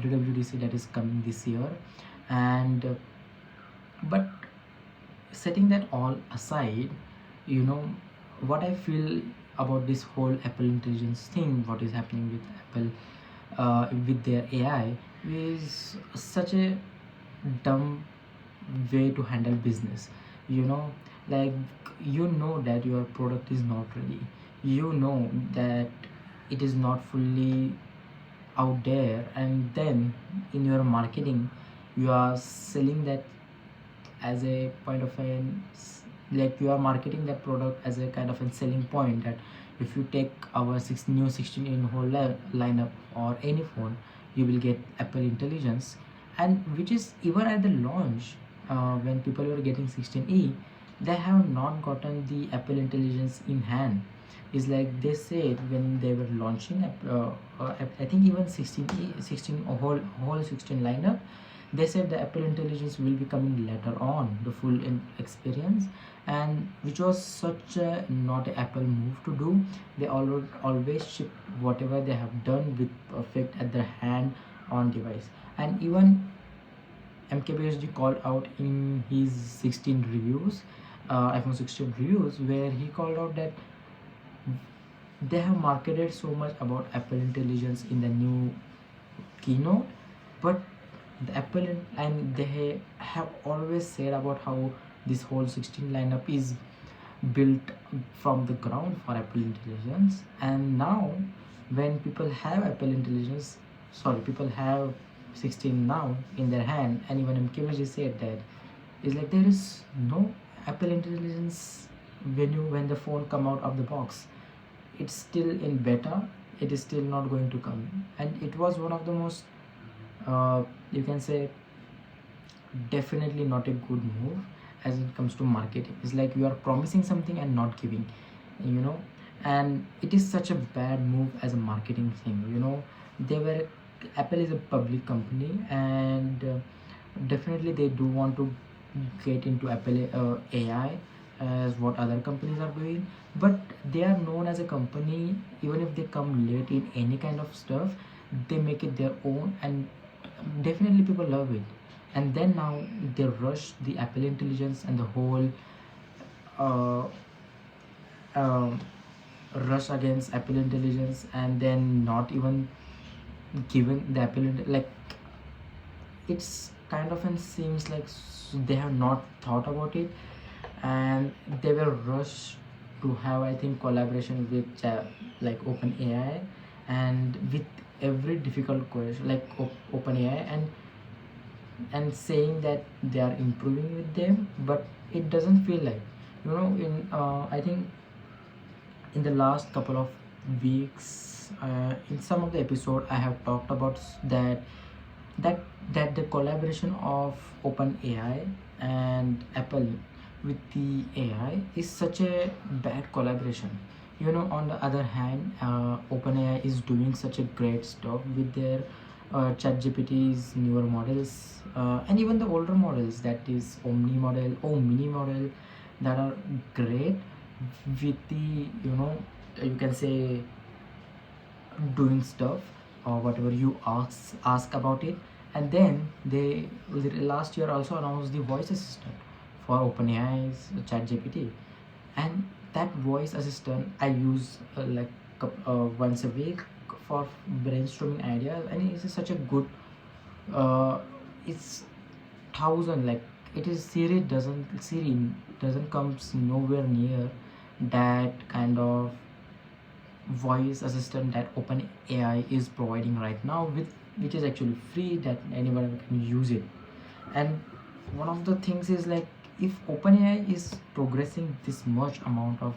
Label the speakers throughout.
Speaker 1: WWDC that is coming this year. And but setting that all aside, you know what I feel about this whole Apple Intelligence thing, what is happening with Apple with their AI, is such a dumb way to handle business. you know like, that your product is not ready, that it is not fully out there, and then in your marketing you are selling that as a point of an, like, you are marketing that product as a kind of a selling point, that if you take our new 16 in whole lineup or any phone, you will get Apple Intelligence. And which is, even at the launch, when people were getting 16e, they have not gotten the Apple Intelligence in hand. Is like they said when they were launching I think even 16e, 16 whole 16 lineup, they said the Apple Intelligence will be coming later on, the full experience, and which was such a not a Apple move to do. They always ship whatever they have done with perfect at their hand on device. And even MKBHD called out in his 16 reviews, iPhone 16 reviews, where he called out that they have marketed so much about Apple Intelligence in the new keynote, but the Apple and they have always said about how this whole 16 lineup is built from the ground for Apple Intelligence. And now when people have 16 now in their hand, and even MKBHD said that, it's like there is no Apple Intelligence when the phone come out of the box. It's still in beta, it is still not going to come. And it was one of the most, you can say, definitely not a good move as it comes to marketing. It's like you are promising something and not giving, you know and it is such a bad move as a marketing thing. They were Apple is a public company, and definitely they do want to get into Apple AI as what other companies are doing, but they are known as a company. Even if they come late in any kind of stuff, they make it their own, and definitely people love it. And then now they rush the Apple Intelligence and the whole uh, um, rush against Apple Intelligence, and then not even given the like, it's kind of, and seems like they have not thought about it, and they were rushed to have, I think, collaboration with like OpenAI, and with every difficult question like OpenAI, and saying that they are improving with them, but it doesn't feel like, in I think in the last couple of weeks, in some of the episode I have talked about that that the collaboration of OpenAI and Apple with the AI is such a bad collaboration. On the other hand, OpenAI is doing such a great stuff with their ChatGPT's newer models, and even the older models, that is Omni model, that are great with the, you can say, doing stuff or whatever you ask about it. And then they last year also announced the voice assistant for OpenAI's ChatGPT, and that voice assistant I use once a week for brainstorming ideas, and it is such a good, uh, it's thousand, like, it is Siri doesn't comes nowhere near that kind of voice assistant that OpenAI is providing right now, with which is actually free, that anyone can use it. And one of the things is like, if OpenAI is progressing this much amount of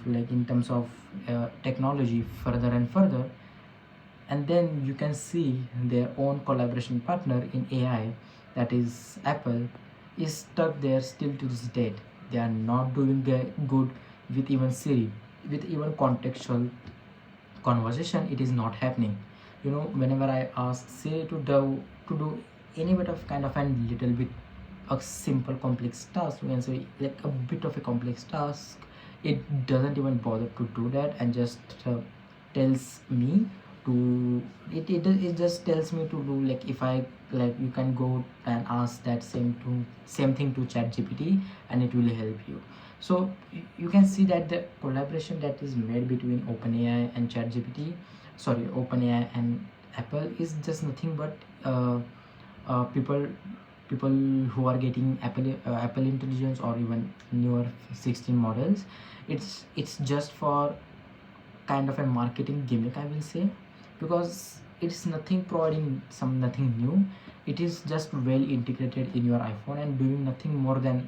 Speaker 1: like in terms of technology further and further, and then you can see their own collaboration partner in AI, that is Apple, is stuck there still to this date. They are not doing good with even Siri, with even contextual conversation. It is not happening. Whenever I ask Siri to do any bit of kind of a little bit a simple complex task, we can say like a bit of a complex task, it doesn't even bother to do that, and just tells me to it just tells me to do, like if I, like you can go and ask that same thing to chat gpt and it will help you. So you can see that the collaboration that is made between openai and chat gpt, sorry, openai and apple, is just nothing but people who are getting apple intelligence or even newer 16 models. It's just for kind of a marketing gimmick, I will say, because it's nothing providing some nothing new. It is just well integrated in your iphone and doing nothing more than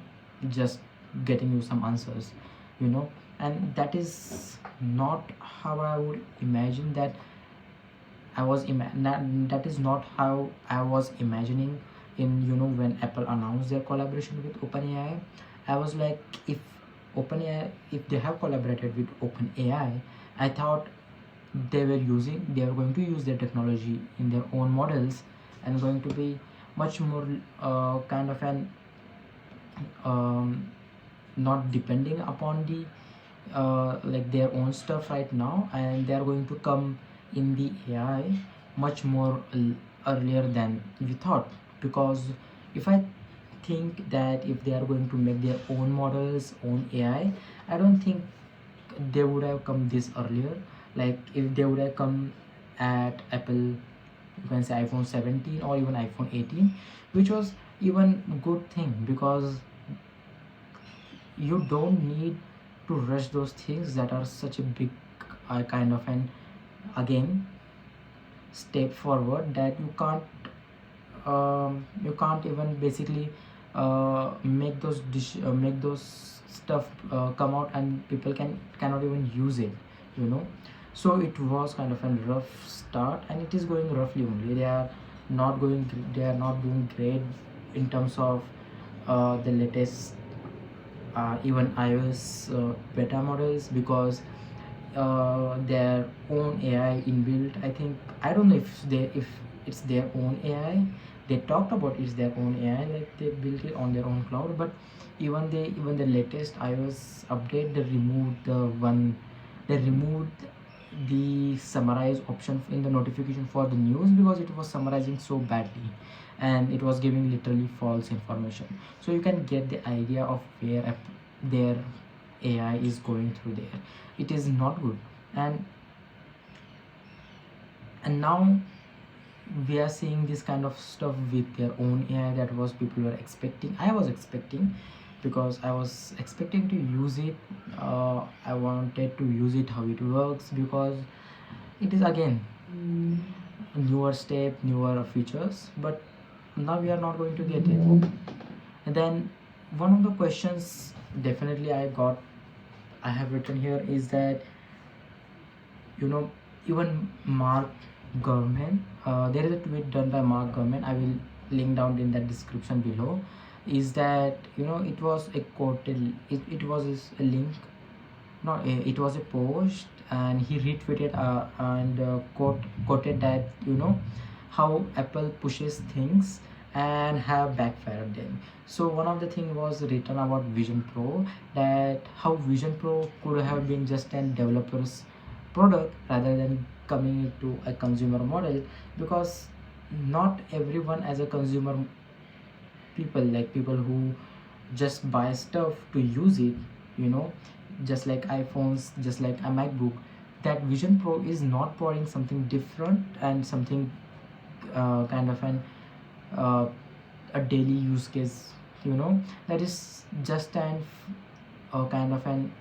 Speaker 1: just getting you some answers, you know. And that is not how I would imagine that that is not how I was imagining in, you know, when Apple announced their collaboration with OpenAI. I was like, if OpenAI, if they have collaborated with OpenAI, I thought they are going to use their technology in their own models and going to be much more kind of an not depending upon the like their own stuff right now, and they are going to come in the AI much more earlier than we thought. Because if I think that if they are going to make their own models, own AI, I don't think they would have come this earlier. Like if they would have come at Apple, you can say iPhone 17 or even iPhone 18, which was even good thing, because you don't need to rush those things that are such a big kind of an, again, step forward that you can't even basically make those stuff come out and people cannot even use it, you know. So it was kind of a rough start and it is going roughly only. They are not doing great in terms of the latest even iOS beta models, because their own AI inbuilt. I think, I don't know if it's their own AI. They talked about it's their own AI, like they built it on their own cloud. But even the latest iOS update, they removed the summarize option in the notification for the news, because it was summarizing so badly and it was giving literally false information. So you can get the idea of where their AI is going through there. It is not good. And now we are seeing this kind of stuff with their own AI that was people were expecting. I was expecting, because I was expecting to use it. I wanted to use it how it works, because it is again newer step, newer features. But now we are not going to get it. And then one of the questions definitely I have written here is that, you know, even Mark Gurman, there is a tweet done by Mark Gurman, I will link down in that description below, is that, you know, it was a quoted, it was a link, no, it was a post, and he retweeted and quoted that, you know, how Apple pushes things and have backfired them. So one of the thing was written about Vision Pro, that how Vision Pro could have been just a developer's product rather than coming into a consumer model, because not everyone as a consumer, people who just buy stuff to use it, you know, just like iPhones, just like a MacBook, that Vision Pro is not providing something different and something kind of an uh, a daily use case, you know. That is just a kind of an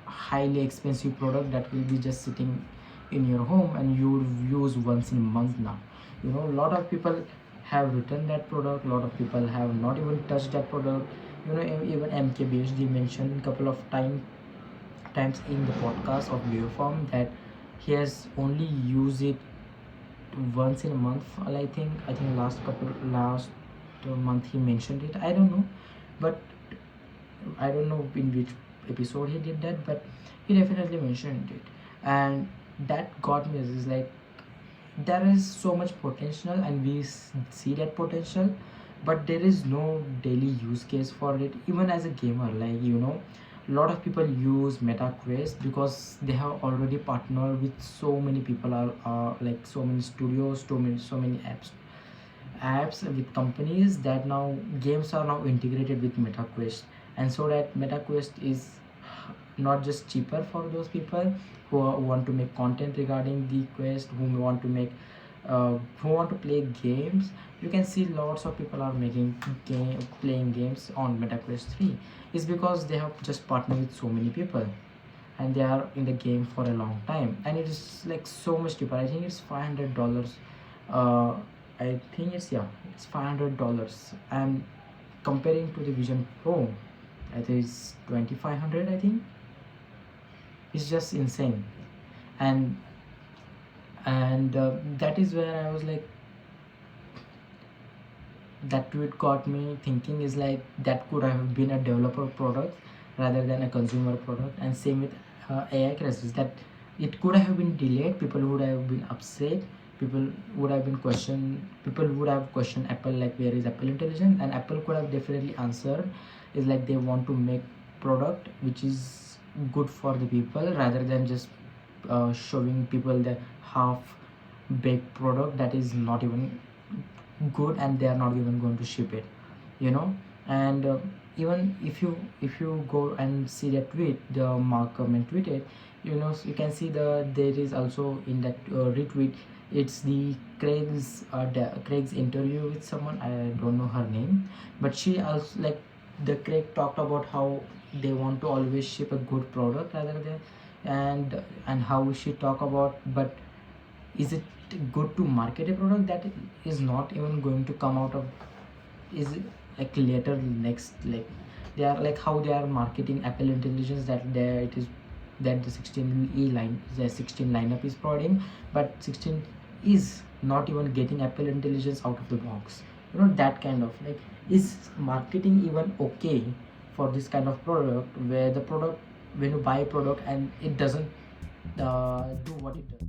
Speaker 1: highly expensive product that will be just sitting in your home and you use once in a month now, you know. A lot of people have returned that product, a lot of people have not even touched that product, you know. Even MKBHD mentioned a couple of times in the podcast of Bioform that he has only used it once in a month. I think last month he mentioned it, I don't know. But I don't know in which episode he did that, but he definitely mentioned it. And that got me, is like, there is so much potential and we see that potential, but there is no daily use case for it. Even as a gamer, like, you know, A lot of people use MetaQuest because they have already partnered with so many people, are like so many studios, so many apps with companies, that now games are now integrated with MetaQuest. And so that MetaQuest is not just cheaper for those people who want to make content regarding the quest, who want to make who want to play games. You can see lots of people are playing games on MetaQuest 3. Is because they have just partnered with so many people, and they are in the game for a long time, and it is like so much cheaper. I think it's $500. uh I think it's $500. And comparing to the Vision Pro, I think it's 2500, I think. It's just insane. And and that is where I was like, that tweet got me thinking, is like that could have been a developer product rather than a consumer product. And same with AI crisis, that it could have been delayed, people would have been upset, people would have questioned Apple, like where is Apple Intelligence. And Apple could have definitely answered, is like they want to make product which is good for the people, rather than just showing people the half baked product that is not even good, and they are not even going to ship it, you know. And even if you go and see that tweet, the Mark Gurman tweeted, so you can see there is also in that retweet, it's the Craig's interview with someone, I don't know her name, but she also, like, the Craig talked about how they want to always ship a good product rather than, and how she talk about, but is it good to market a product that is not even going to come out of, is it like later next, like they are like how they are marketing Apple Intelligence, that there it is, that the 16 lineup is providing, but 16 is not even getting Apple Intelligence out of the box. That kind of, like, is marketing even okay for this kind of product, where the product, when you buy a product and it doesn't do what it does.